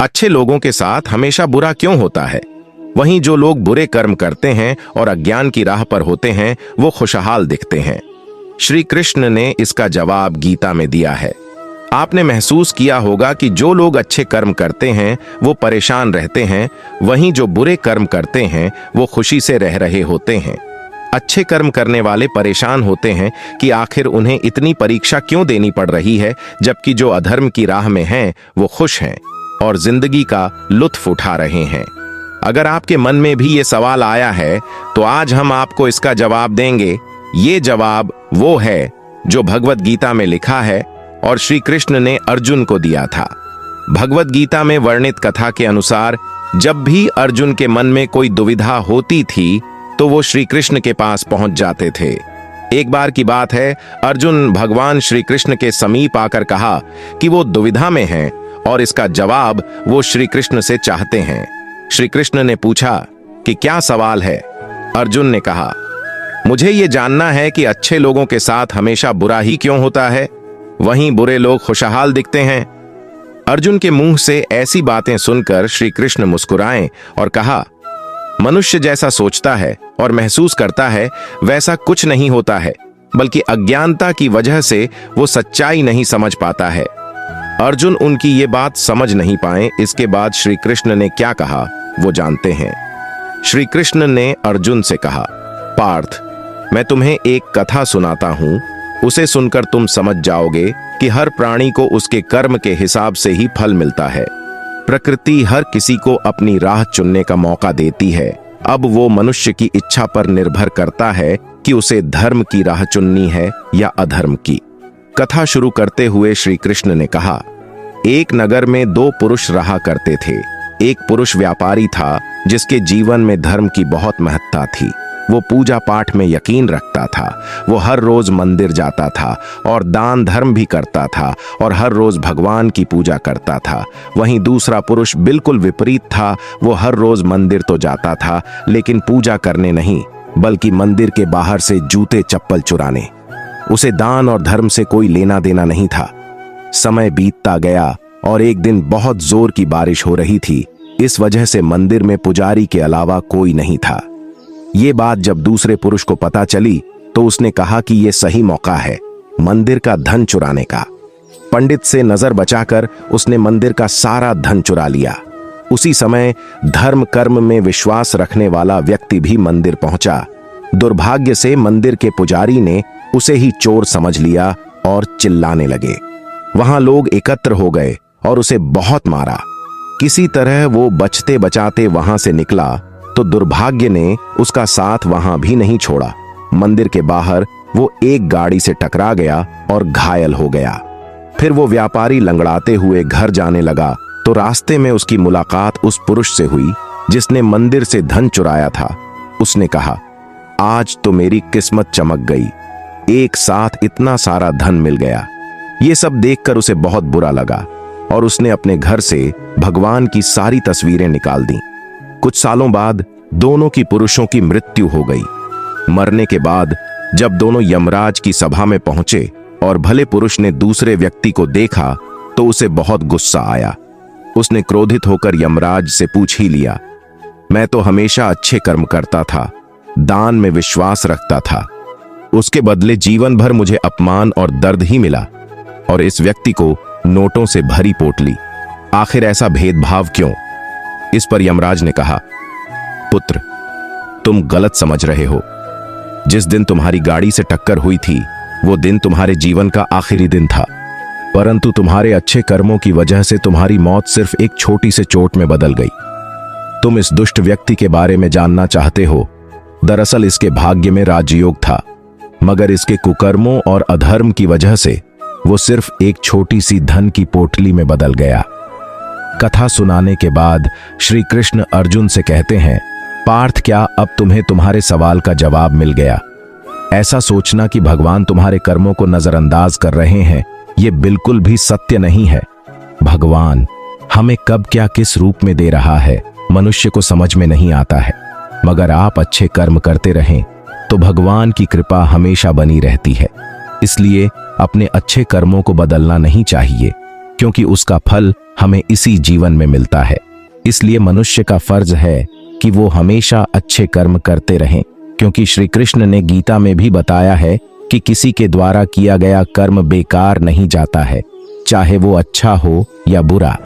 अच्छे लोगों के साथ हमेशा बुरा क्यों होता है? वहीं जो लोग बुरे कर्म करते हैं और अज्ञान की राह पर होते हैं वो खुशहाल दिखते हैं। श्री कृष्ण ने इसका जवाब गीता में दिया है। आपने महसूस किया होगा कि जो लोग अच्छे कर्म करते हैं वो परेशान रहते हैं, वहीं जो बुरे कर्म करते हैं वो खुशी से रह रहे होते हैं। अच्छे कर्म करने वाले परेशान होते हैं कि आखिर उन्हें इतनी परीक्षा क्यों देनी पड़ रही है, जबकि जो अधर्म की राह में हैं वो खुश हैं और जिंदगी का लुत्फ उठा रहे हैं। अगर आपके मन में भी ये सवाल आया है तो आज हम आपको इसका जवाब देंगे। ये जवाब वो है जो भगवत गीता में लिखा है और श्री कृष्ण ने अर्जुन को दिया था। भगवत गीता में वर्णित कथा के अनुसार जब भी अर्जुन के मन में कोई दुविधा होती थी तो वो श्री कृष्ण के पास पहुंच जाते थे। एक बार की बात है, अर्जुन भगवान श्री कृष्ण के समीप आकर कहा कि वो दुविधा में हैं और इसका जवाब वो श्री कृष्ण से चाहते हैं। श्री कृष्ण ने पूछा कि क्या सवाल है? अर्जुन ने कहा, मुझे ये जानना है कि अच्छे लोगों के साथ हमेशा बुरा ही क्यों होता है, वहीं बुरे लोग खुशहाल दिखते हैं। अर्जुन के मुंह से ऐसी बातें सुनकर श्री कृष्ण मुस्कुराए और कहा, मनुष्य जैसा सोचता है और महसूस करता है वैसा कुछ नहीं होता है, बल्कि अज्ञानता की वजह से वो सच्चाई नहीं समझ पाता है। अर्जुन उनकी ये बात समझ नहीं पाए। इसके बाद श्री कृष्ण ने क्या कहा वो जानते हैं। श्री कृष्ण ने अर्जुन से कहा, पार्थ, मैं तुम्हें एक कथा सुनाता हूं, उसे सुनकर तुम समझ जाओगे कि हर प्राणी को उसके कर्म के हिसाब से ही फल मिलता है। प्रकृति हर किसी को अपनी राह चुनने का मौका देती है। अब वो मनुष्य की इच्छा पर निर्भर करता है कि उसे धर्म की राह चुननी है या अधर्म की। कथा शुरू करते हुए श्री कृष्ण ने कहा, एक नगर में दो पुरुष रहा करते थे। एक पुरुष व्यापारी था जिसके जीवन में धर्म की बहुत महत्ता थी। वो पूजा पाठ में यकीन रखता था। वो हर रोज मंदिर जाता था और दान धर्म भी करता था और हर रोज भगवान की पूजा करता था। वहीं दूसरा पुरुष बिल्कुल विपरीत था। वो हर रोज मंदिर तो जाता था लेकिन पूजा करने नहीं, बल्कि मंदिर के बाहर से जूते चप्पल चुराने। उसे दान और धर्म से कोई लेना देना नहीं था। समय बीतता गया और एक दिन बहुत जोर की बारिश हो रही थी। इस वजह से मंदिर में पुजारी के अलावा कोई नहीं था। ये बात जब दूसरे पुरुष को पता चली तो उसने कहा कि ये सही मौका है मंदिर का धन चुराने का। पंडित से नजर बचाकर उसने मंदिर का सारा धन चुरा लिया। उसी समय धर्म कर्म में विश्वास रखने वाला व्यक्ति भी मंदिर पहुंचा। दुर्भाग्य से मंदिर के पुजारी ने उसे ही चोर समझ लिया और चिल्लाने लगे। वहां लोग एकत्र हो गए और उसे बहुत मारा। किसी तरह वो बचते बचाते वहां से निकला तो दुर्भाग्य ने उसका साथ वहां भी नहीं छोड़ा। मंदिर के बाहर वो एक गाड़ी से टकरा गया और घायल हो गया। फिर वो व्यापारी लंगड़ाते हुए घर जाने लगा तो रास्ते में उसकी मुलाकात उस पुरुष से हुई जिसने मंदिर से धन चुराया था। उसने कहा, आज तो मेरी किस्मत चमक गई, एक साथ इतना सारा धन मिल गया। ये सब देखकर उसे बहुत बुरा लगा और उसने अपने घर से भगवान की सारी तस्वीरें निकाल दी। कुछ सालों बाद दोनों की पुरुषों की मृत्यु हो गई। मरने के बाद जब दोनों यमराज की सभा में पहुंचे और भले पुरुष ने दूसरे व्यक्ति को देखा तो उसे बहुत गुस्सा आया। उसने क्रोधित होकर यमराज से पूछ ही लिया, मैं तो हमेशा अच्छे कर्म करता था, दान में विश्वास रखता था, उसके बदले जीवन भर मुझे अपमान और दर्द ही मिला और इस व्यक्ति को नोटों से भरी पोटली। आखिर ऐसा भेदभाव क्यों? इस पर यमराज ने कहा, पुत्र, तुम गलत समझ रहे हो। जिस दिन तुम्हारी गाड़ी से टक्कर हुई थी वो दिन तुम्हारे जीवन का आखिरी दिन था, परंतु तुम्हारे अच्छे कर्मों की वजह से तुम्हारी मौत सिर्फ एक छोटी से चोट में बदल गई। तुम इस दुष्ट व्यक्ति के बारे में जानना चाहते हो। दरअसल इसके भाग्य में राजयोग था, मगर इसके कुकर्मों और अधर्म की वजह से वो सिर्फ एक छोटी सी धन की पोटली में बदल गया। कथा सुनाने के बाद श्री कृष्ण अर्जुन से कहते हैं, पार्थ, क्या अब तुम्हें तुम्हारे सवाल का जवाब मिल गया? ऐसा सोचना कि भगवान तुम्हारे कर्मों को नजरअंदाज कर रहे हैं, ये बिल्कुल भी सत्य नहीं है। भगवान हमें कब क्या किस रूप में दे रहा है मनुष्य को समझ में नहीं आता है, मगर आप अच्छे कर्म करते रहें तो भगवान की कृपा हमेशा बनी रहती है। इसलिए अपने अच्छे कर्मों को बदलना नहीं चाहिए, क्योंकि उसका फल हमें इसी जीवन में मिलता है। इसलिए मनुष्य का फर्ज है कि वो हमेशा अच्छे कर्म करते रहें, क्योंकि श्री कृष्ण ने गीता में भी बताया है कि किसी के द्वारा किया गया कर्म बेकार नहीं जाता है, चाहे वो अच्छा हो या बुरा।